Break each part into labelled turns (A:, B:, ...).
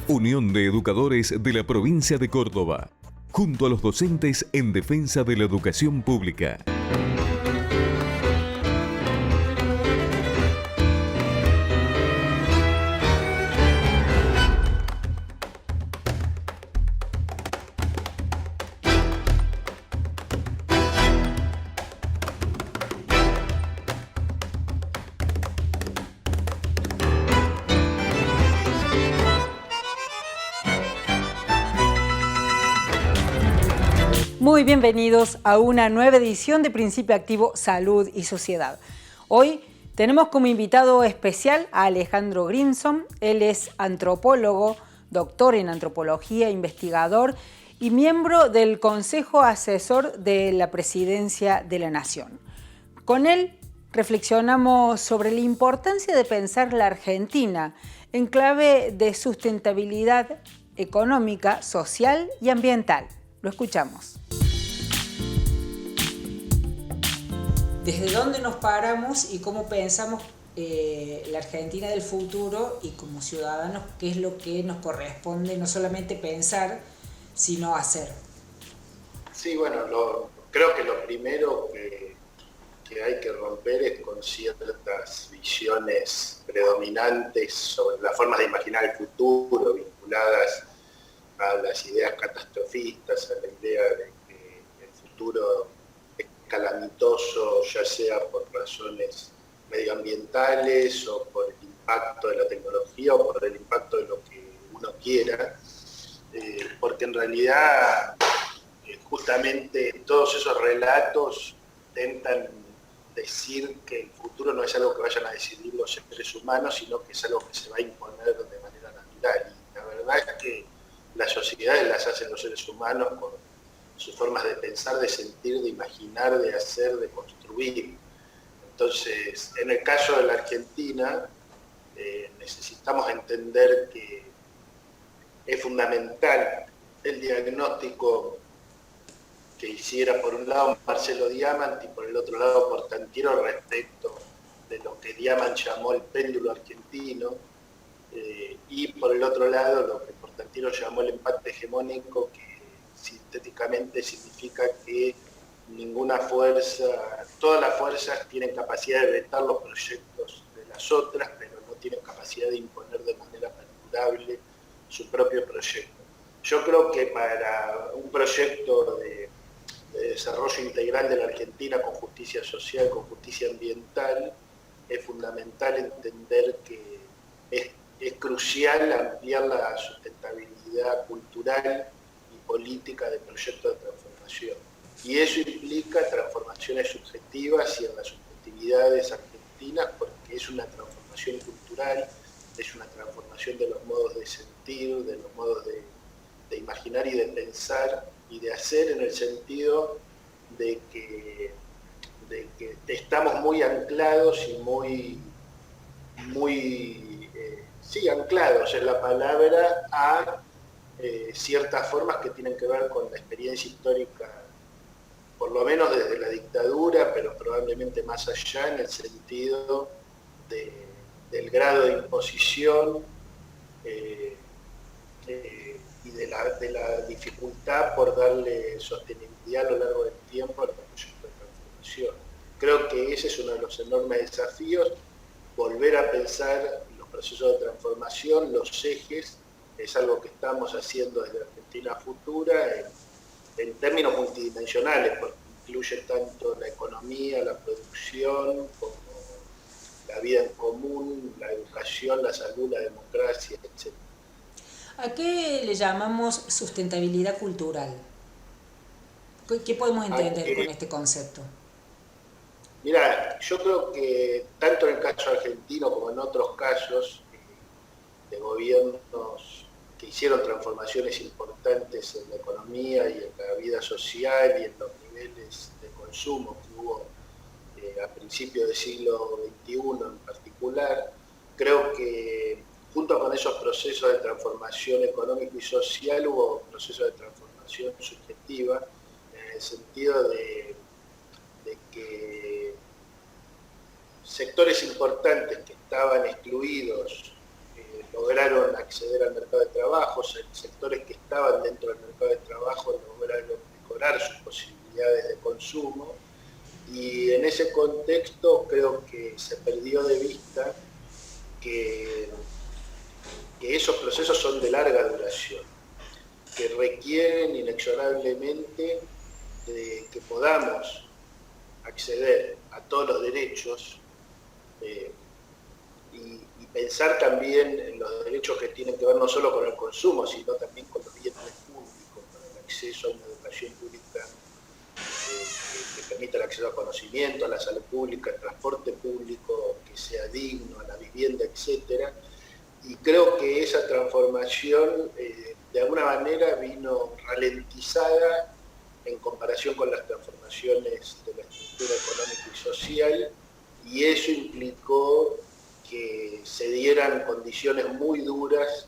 A: Unión de Educadores de la Provincia de Córdoba, junto a los docentes en defensa de la educación pública.
B: Muy bienvenidos a una nueva edición de Principio Activo Salud y Sociedad. Hoy tenemos como invitado especial a Alejandro Grimson. Él es antropólogo, doctor en antropología, investigador y miembro del Consejo Asesor de la Presidencia de la Nación. Con él reflexionamos sobre la importancia de pensar la Argentina en clave de sustentabilidad económica, social y ambiental. Lo escuchamos. ¿Desde dónde nos paramos y cómo pensamos la Argentina del futuro y como ciudadanos qué es lo que nos corresponde no solamente pensar, sino hacer?
C: Sí, bueno, creo que lo primero que hay que romper es con ciertas visiones predominantes sobre las formas de imaginar el futuro, vinculadas a las ideas catastrofistas, a la idea de que el futuro es calamitoso, ya sea por razones medioambientales o por el impacto de la tecnología o por el impacto de lo que uno quiera, porque en realidad justamente todos esos relatos intentan decir que el futuro no es algo que vayan a decidir los seres humanos, sino que es algo que se va a imponer de manera natural. Y la verdad es que las sociedades las hacen los seres humanos con sus formas de pensar, de sentir, de imaginar, de hacer, de construir. Entonces, en el caso de la Argentina, necesitamos entender que es fundamental el diagnóstico que hiciera por un lado Marcelo Diamant y por el otro lado Portantiero respecto de lo que Diamant llamó el péndulo argentino, y por el otro lado lo que Portantiero llamó el empate hegemónico, que sintéticamente significa que todas las fuerzas tienen capacidad de vetar los proyectos de las otras, pero no tienen capacidad de imponer de manera perdurable su propio proyecto. Yo creo que para un proyecto de desarrollo integral de la Argentina con justicia social, con justicia ambiental, es fundamental entender que es crucial ampliar la sustentabilidad cultural y política del proyecto de transformación. Y eso implica transformaciones subjetivas y en las subjetividades argentinas, porque es una transformación cultural, es una transformación de los modos de sentir, de los modos de imaginar y de pensar y de hacer, en el sentido de que estamos muy anclados y anclados en la palabra a ciertas formas que tienen que ver con la experiencia histórica, por lo menos desde la dictadura, pero probablemente más allá, en el sentido del grado de imposición y de la dificultad por darle sostenibilidad a lo largo del tiempo al proyecto de transformación. Creo que ese es uno de los enormes desafíos, volver a pensar los procesos de transformación, los ejes, es algo que estamos haciendo desde Argentina Futura en términos multidimensionales, porque incluye tanto la economía, la producción, como la vida en común, la educación, la salud, la democracia, etc.
B: ¿A qué le llamamos sustentabilidad cultural? ¿Qué podemos entender con este concepto?
C: Mira, yo creo que tanto en el caso argentino como en otros casos de gobiernos que hicieron transformaciones importantes en la economía y en la vida social y en los niveles de consumo que hubo a principios del siglo XXI en particular, creo que junto con esos procesos de transformación económica y social hubo procesos de transformación subjetiva, en el sentido de que sectores importantes que estaban excluidos lograron acceder al mercado de trabajo, sectores que estaban dentro del mercado de trabajo lograron mejorar sus posibilidades de consumo, y en ese contexto creo que se perdió de vista que esos procesos son de larga duración, que requieren inexorablemente de que podamos acceder a todos los derechos y pensar también en los derechos que tienen que ver no solo con el consumo, sino también con los bienes públicos, con el acceso a una educación pública que permita el acceso al conocimiento, a la salud pública, al transporte público que sea digno, a la vivienda, etc. Y creo que esa transformación de alguna manera vino ralentizada en comparación con las transformaciones de la estructura económica y social, y eso implicó que se dieran condiciones muy duras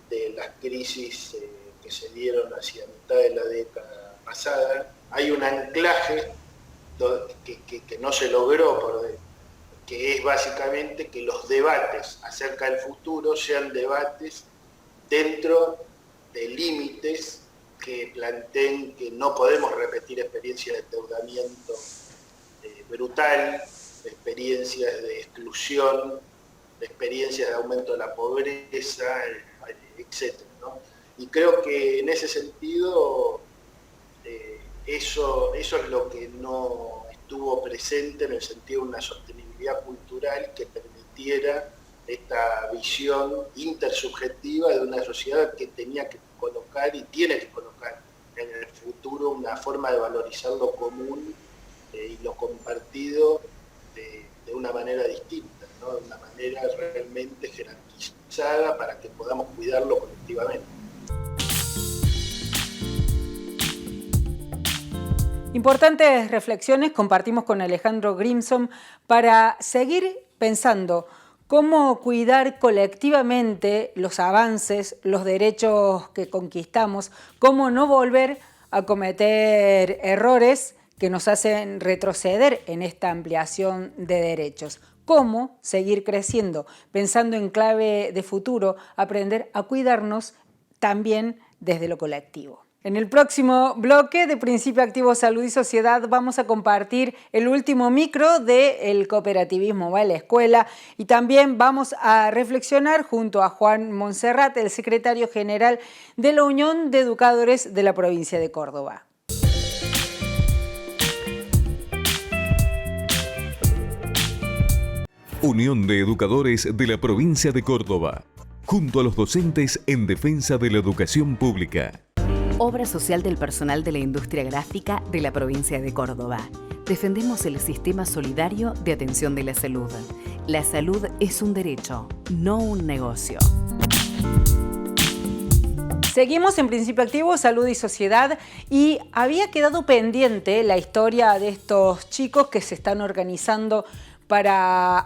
C: de las crisis que se dieron hacia mitad de la década pasada. Hay un anclaje que no se logró, que es básicamente que los debates acerca del futuro sean debates dentro de límites que planteen que no podemos repetir experiencias de endeudamiento brutal, experiencias de exclusión, experiencias de aumento de la pobreza, etc., ¿no? Y creo que en ese sentido eso es lo que no estuvo presente en el sentido de una sostenibilidad cultural que permitiera esta visión intersubjetiva de una sociedad que tenía que colocar y tiene que colocar en el futuro una forma de valorizar lo común y lo compartido de una manera distinta, ¿no? De una manera realmente jerarquizada para que podamos cuidarlo colectivamente.
B: Importantes reflexiones compartimos con Alejandro Grimson para seguir pensando cómo cuidar colectivamente los avances, los derechos que conquistamos, cómo no volver a cometer errores que nos hacen retroceder en esta ampliación de derechos. Cómo seguir creciendo, pensando en clave de futuro, aprender a cuidarnos también desde lo colectivo. En el próximo bloque de Principio Activo Salud y Sociedad vamos a compartir el último micro del cooperativismo va a la escuela, y también vamos a reflexionar junto a Juan Monserrat, el secretario general de la Unión de Educadores de la provincia de Córdoba.
A: Unión de Educadores de la provincia de Córdoba, junto a los docentes en defensa de la educación pública.
D: Obra social del personal de la industria gráfica de la provincia de Córdoba. Defendemos el sistema solidario de atención de la salud. La salud es un derecho, no un negocio.
B: Seguimos en Principio Activo, Salud y Sociedad, y había quedado pendiente la historia de estos chicos que se están organizando para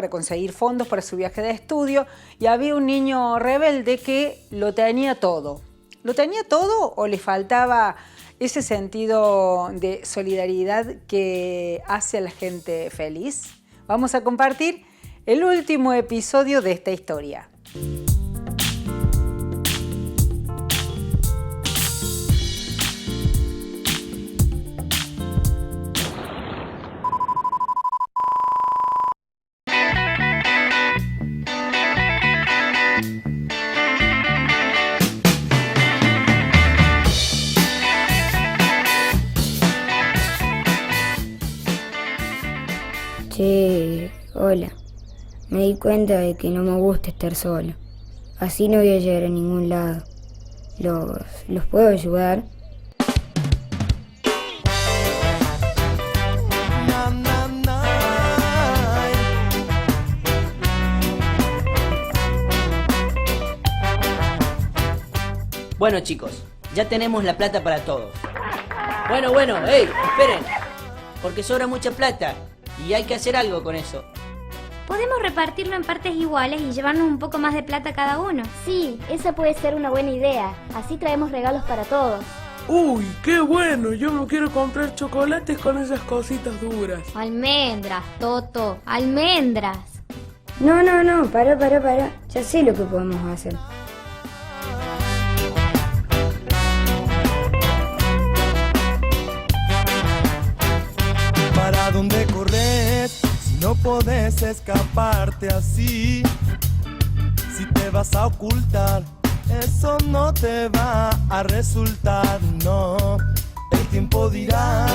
B: conseguir fondos para su viaje de estudio, y había un niño rebelde que lo tenía todo. ¿Lo tenía todo o le faltaba ese sentido de solidaridad que hace a la gente feliz? Vamos a compartir el último episodio de esta historia.
E: Che, hola. Me di cuenta de que no me gusta estar solo. Así no voy a llegar a ningún lado. ¿Los puedo ayudar?
F: Bueno, chicos, ya tenemos la plata para todos. Bueno, hey, esperen. Porque sobra mucha plata y hay que hacer algo con eso.
G: Podemos repartirlo en partes iguales y llevarnos un poco más de plata cada uno.
H: Sí, esa puede ser una buena idea. Así traemos regalos para todos.
I: ¡Uy, qué bueno! Yo me quiero comprar chocolates con esas cositas duras.
G: Almendras, Toto, almendras.
E: No, pará. Ya sé lo que podemos hacer.
J: ¿Para dónde correr si no podés escaparte así? Si te vas a ocultar, eso no te va a resultar, no. El tiempo dirá,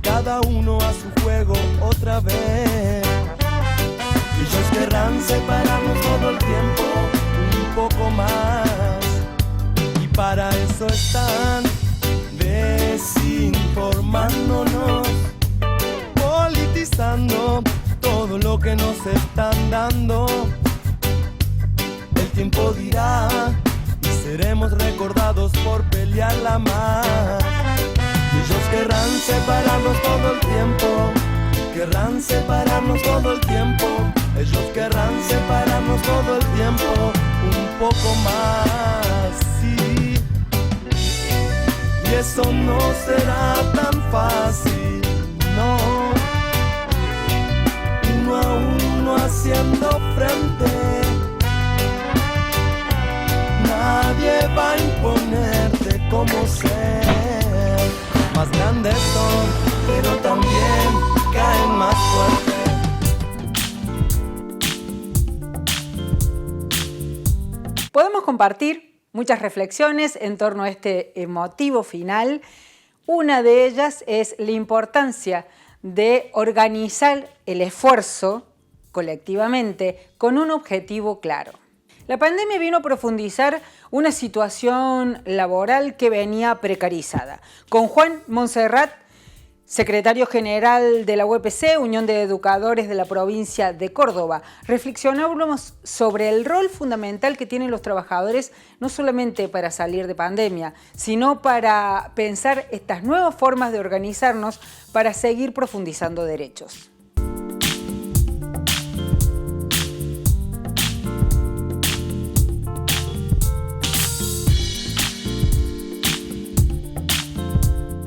J: cada uno a su juego otra vez. Ellos querrán separarnos todo el tiempo, un poco más. Y para eso están desinformándonos, politizando todo lo que nos están dando. El tiempo dirá y seremos recordados por pelearla más. Y ellos querrán separarnos todo el tiempo, querrán separarnos todo el tiempo. Ellos querrán separarnos todo el tiempo, un poco más, sí. Y eso no será tan fácil, no. Uno a uno haciendo frente. Nadie va a imponerte cómo ser. Más grandes son, pero también caen más fuerte.
B: Podemos compartir muchas reflexiones en torno a este emotivo final. Una de ellas es la importancia de organizar el esfuerzo colectivamente con un objetivo claro. La pandemia vino a profundizar una situación laboral que venía precarizada. Con Juan Monserrat, secretario general de la UPC, Unión de Educadores de la provincia de Córdoba, reflexionábamos sobre el rol fundamental que tienen los trabajadores, no solamente para salir de pandemia, sino para pensar estas nuevas formas de organizarnos para seguir profundizando derechos.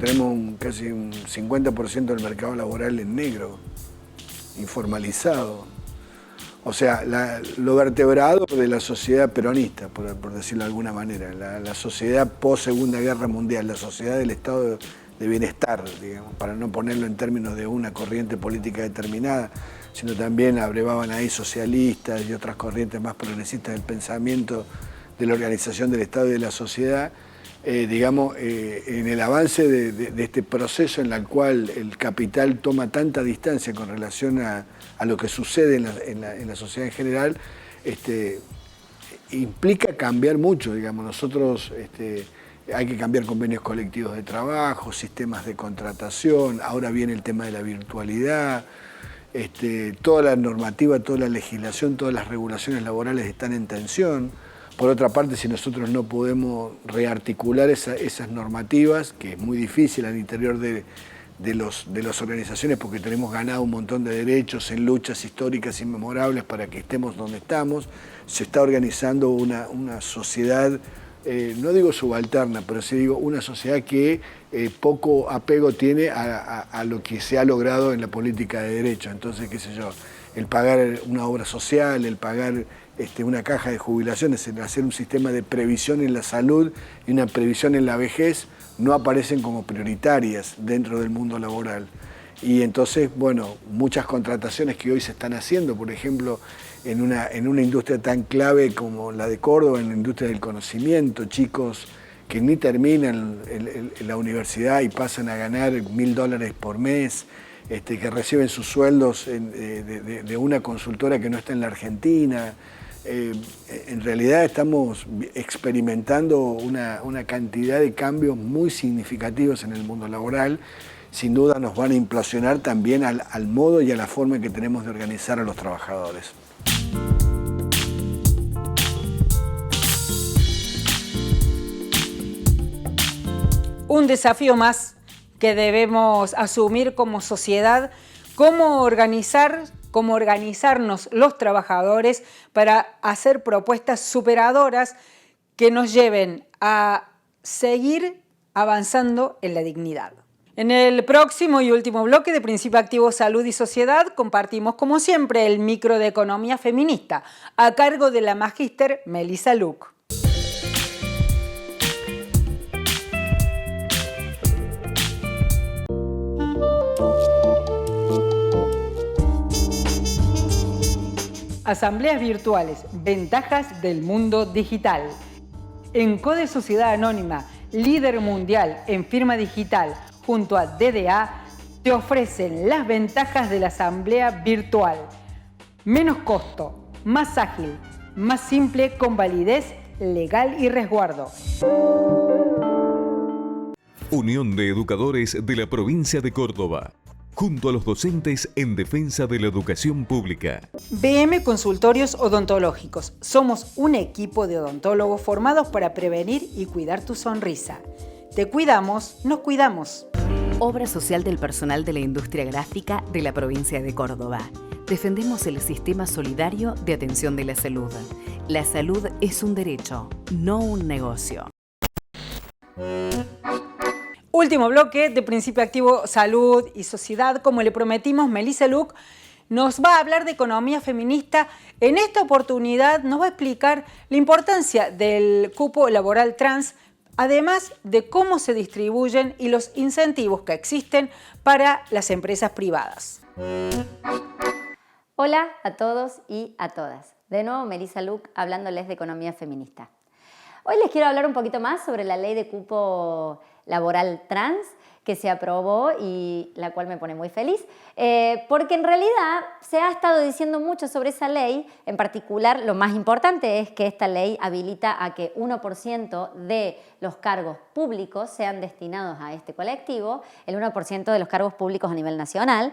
K: Tenemos casi un 50% del mercado laboral en negro, informalizado. O sea, lo vertebrado de la sociedad peronista, por decirlo de alguna manera, la sociedad post-Segunda Guerra Mundial, la sociedad del estado de bienestar, digamos, para no ponerlo en términos de una corriente política determinada, sino también abrevaban ahí socialistas y otras corrientes más progresistas del pensamiento de la organización del Estado y de la sociedad. En el avance de este proceso en el cual el capital toma tanta distancia con relación a lo que sucede en la sociedad en general, implica cambiar mucho, digamos. Nosotros hay que cambiar convenios colectivos de trabajo, sistemas de contratación, ahora viene el tema de la virtualidad, toda la normativa, toda la legislación, todas las regulaciones laborales están en tensión. Por otra parte, si nosotros no podemos rearticular esas normativas, que es muy difícil al interior de las organizaciones porque tenemos ganado un montón de derechos en luchas históricas inmemorables para que estemos donde estamos, se está organizando una sociedad, no digo subalterna, pero sí digo una sociedad que poco apego tiene a lo que se ha logrado en la política de derechos. Entonces, qué sé yo, el pagar una obra social, el pagar una caja de jubilaciones, el hacer un sistema de previsión en la salud y una previsión en la vejez, no aparecen como prioritarias dentro del mundo laboral. Y entonces, bueno, muchas contrataciones que hoy se están haciendo, por ejemplo, en una industria tan clave como la de Córdoba, en la industria del conocimiento, chicos que ni terminan la universidad y pasan a ganar $1.000 por mes, que reciben sus sueldos de una consultora que no está en la Argentina. En realidad estamos experimentando una cantidad de cambios muy significativos en el mundo laboral. Sin duda nos van a implosionar también al modo y a la forma en que tenemos de organizar a los trabajadores.
B: Un desafío más que debemos asumir como sociedad, cómo organizarnos los trabajadores para hacer propuestas superadoras que nos lleven a seguir avanzando en la dignidad. En el próximo y último bloque de Principio Activo Salud y Sociedad compartimos como siempre el micro de economía feminista a cargo de la magíster Melissa Luc. Asambleas virtuales, ventajas del mundo digital. En Code Sociedad Anónima, líder mundial en firma digital, junto a DDA, te ofrecen las ventajas de la asamblea virtual. Menos costo, más ágil, más simple con validez legal y resguardo.
A: Unión de Educadores de la Provincia de Córdoba, junto a los docentes en defensa de la educación pública.
B: BM Consultorios Odontológicos. Somos un equipo de odontólogos formados para prevenir y cuidar tu sonrisa. Te cuidamos, nos cuidamos.
D: Obra social del personal de la industria gráfica de la provincia de Córdoba. Defendemos el sistema solidario de atención de la salud. La salud es un derecho, no un negocio.
B: Último bloque de Principio Activo Salud y Sociedad. Como le prometimos, Melissa Luc nos va a hablar de economía feminista. En esta oportunidad nos va a explicar la importancia del cupo laboral trans, además de cómo se distribuyen y los incentivos que existen para las empresas privadas.
L: Hola a todos y a todas. De nuevo, Melissa Luc hablándoles de economía feminista. Hoy les quiero hablar un poquito más sobre la ley de cupo laboral trans que se aprobó y la cual me pone muy feliz, porque en realidad se ha estado diciendo mucho sobre esa ley. En particular, lo más importante es que esta ley habilita a que 1% de los cargos públicos sean destinados a este colectivo, el 1% de los cargos públicos a nivel nacional,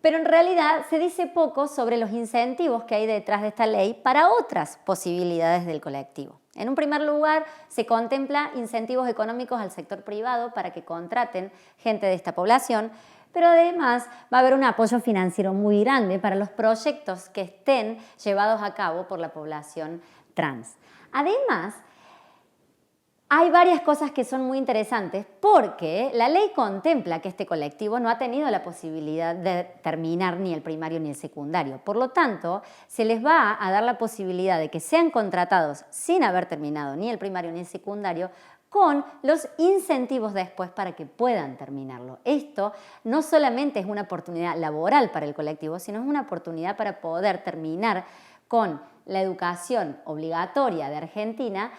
L: pero en realidad se dice poco sobre los incentivos que hay detrás de esta ley para otras posibilidades del colectivo. En un primer lugar, se contempla incentivos económicos al sector privado para que contraten gente de esta población, pero además va a haber un apoyo financiero muy grande para los proyectos que estén llevados a cabo por la población trans. Además, hay varias cosas que son muy interesantes porque la ley contempla que este colectivo no ha tenido la posibilidad de terminar ni el primario ni el secundario. Por lo tanto, se les va a dar la posibilidad de que sean contratados sin haber terminado ni el primario ni el secundario, con los incentivos después para que puedan terminarlo. Esto no solamente es una oportunidad laboral para el colectivo, sino es una oportunidad para poder terminar con la educación obligatoria de Argentina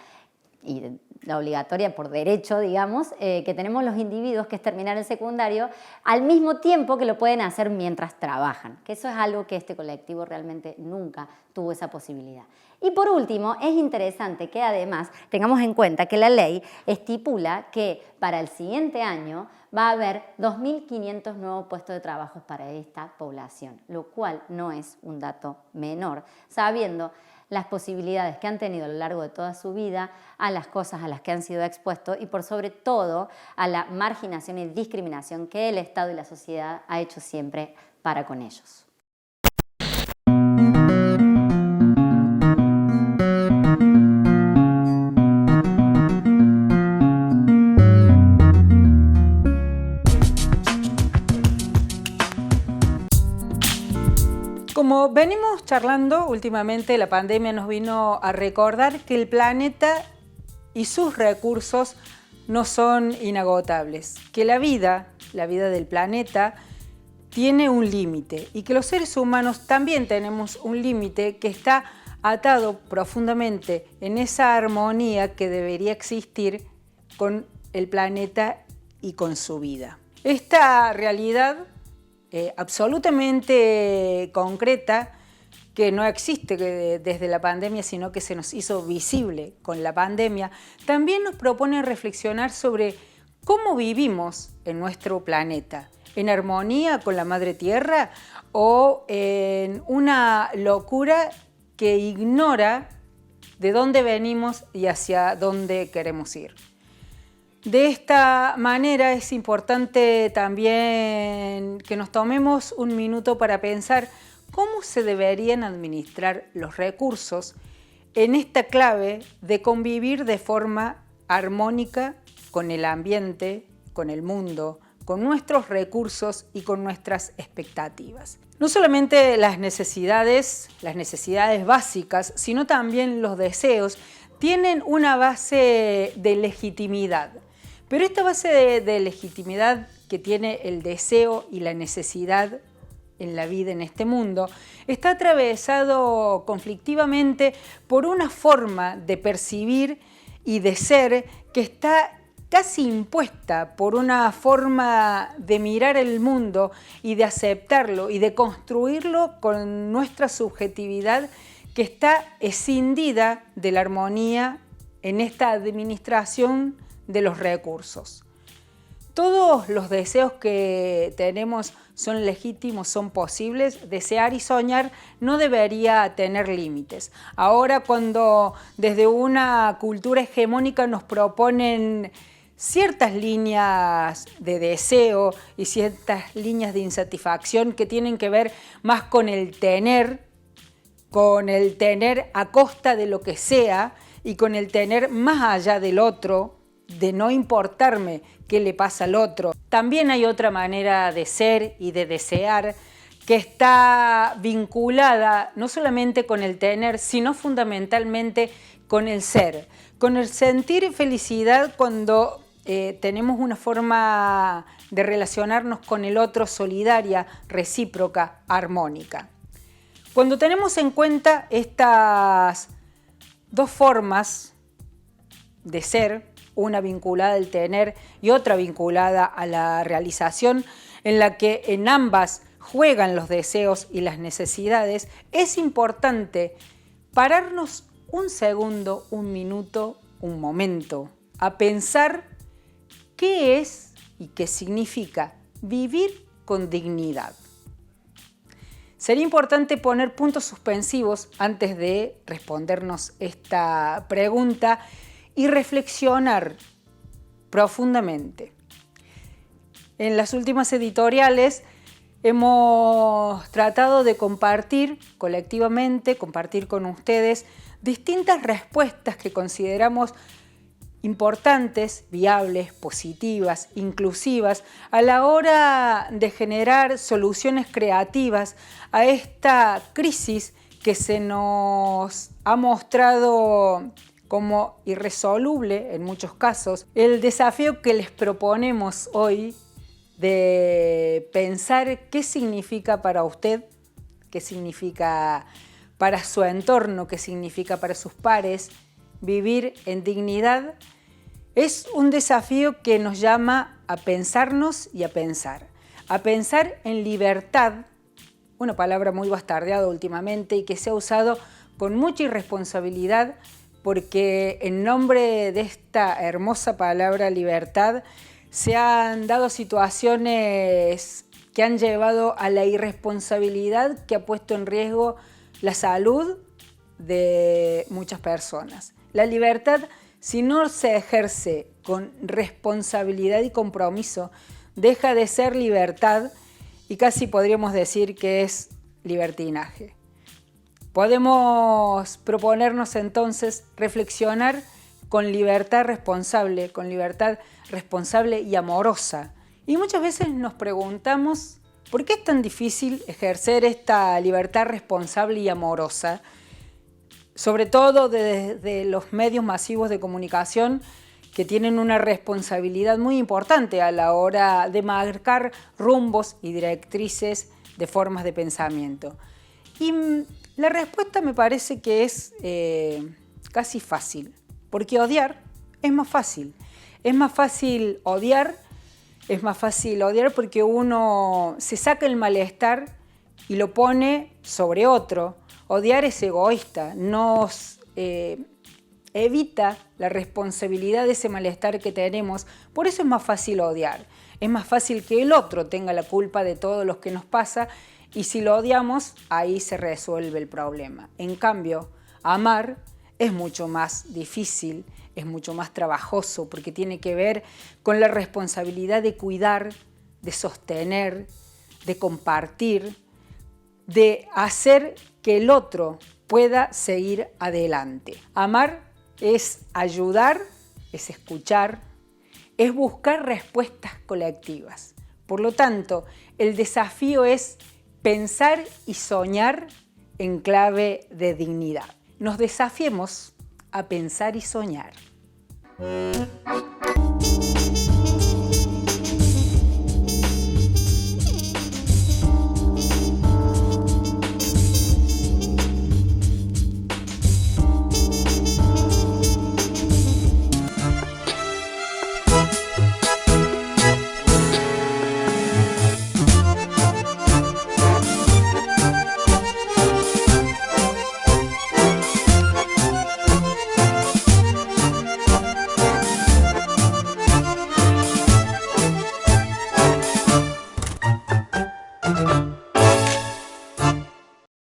L: y la obligatoria por derecho, digamos, que tenemos los individuos, que es terminar el secundario, al mismo tiempo que lo pueden hacer mientras trabajan, que eso es algo que este colectivo realmente nunca tuvo esa posibilidad. Y por último, es interesante que además tengamos en cuenta que la ley estipula que para el siguiente año va a haber 2.500 nuevos puestos de trabajo para esta población, lo cual no es un dato menor, sabiendo las posibilidades que han tenido a lo largo de toda su vida, a las cosas a las que han sido expuestos y por sobre todo a la marginación y discriminación que el Estado y la sociedad ha hecho siempre para con ellos.
B: Como venimos charlando últimamente, la pandemia nos vino a recordar que el planeta y sus recursos no son inagotables, que la vida del planeta tiene un límite y que los seres humanos también tenemos un límite que está atado profundamente en esa armonía que debería existir con el planeta y con su vida. Esta realidad absolutamente concreta, que no existe desde la pandemia, sino que se nos hizo visible con la pandemia, también nos propone reflexionar sobre cómo vivimos en nuestro planeta, en armonía con la Madre Tierra o en una locura que ignora de dónde venimos y hacia dónde queremos ir. De esta manera es importante también que nos tomemos un minuto para pensar cómo se deberían administrar los recursos en esta clave de convivir de forma armónica con el ambiente, con el mundo, con nuestros recursos y con nuestras expectativas. No solamente las necesidades básicas, sino también los deseos tienen una base de legitimidad. Pero esta base de legitimidad que tiene el deseo y la necesidad en la vida en este mundo está atravesado conflictivamente por una forma de percibir y de ser que está casi impuesta por una forma de mirar el mundo y de aceptarlo y de construirlo con nuestra subjetividad que está escindida de la armonía en esta administración de los recursos. Todos los deseos que tenemos son legítimos, son posibles. Desear y soñar no debería tener límites. Ahora, cuando desde una cultura hegemónica nos proponen ciertas líneas de deseo y ciertas líneas de insatisfacción que tienen que ver más con el tener a costa de lo que sea y con el tener más allá del otro, de no importarme qué le pasa al otro. También hay otra manera de ser y de desear que está vinculada no solamente con el tener, sino fundamentalmente con el ser, con el sentir felicidad cuando tenemos una forma de relacionarnos con el otro solidaria, recíproca, armónica. Cuando tenemos en cuenta estas dos formas de ser, una vinculada al tener y otra vinculada a la realización, en la que en ambas juegan los deseos y las necesidades, es importante pararnos un segundo, un minuto, un momento, a pensar qué es y qué significa vivir con dignidad. Sería importante poner puntos suspensivos antes de respondernos esta pregunta y reflexionar profundamente. En las últimas editoriales hemos tratado de compartir colectivamente, compartir con ustedes distintas respuestas que consideramos importantes, viables, positivas, inclusivas, a la hora de generar soluciones creativas a esta crisis que se nos ha mostrado como irresoluble en muchos casos. El desafío que les proponemos hoy de pensar qué significa para usted, qué significa para su entorno, qué significa para sus pares vivir en dignidad, es un desafío que nos llama a pensarnos y a pensar en libertad, una palabra muy bastardeada últimamente y que se ha usado con mucha irresponsabilidad, porque en nombre de esta hermosa palabra libertad se han dado situaciones que han llevado a la irresponsabilidad que ha puesto en riesgo la salud de muchas personas. La libertad, si no se ejerce con responsabilidad y compromiso, deja de ser libertad y casi podríamos decir que es libertinaje. Podemos proponernos entonces reflexionar con libertad responsable y amorosa. Y muchas veces nos preguntamos, ¿por qué es tan difícil ejercer esta libertad responsable y amorosa? Sobre todo desde los medios masivos de comunicación que tienen una responsabilidad muy importante a la hora de marcar rumbos y directrices de formas de pensamiento. Y la respuesta me parece que es casi fácil, porque odiar es más fácil. Es más fácil odiar porque uno se saca el malestar y lo pone sobre otro. Odiar es egoísta, nos evita la responsabilidad de ese malestar que tenemos. Por eso es más fácil odiar. Es más fácil que el otro tenga la culpa de todo lo que nos pasa y si lo odiamos, ahí se resuelve el problema. En cambio, amar es mucho más difícil, es mucho más trabajoso porque tiene que ver con la responsabilidad de cuidar, de sostener, de compartir, de hacer que el otro pueda seguir adelante. Amar es ayudar, es escuchar, es buscar respuestas colectivas. Por lo tanto, el desafío es pensar y soñar en clave de dignidad. Nos desafiemos a pensar y soñar.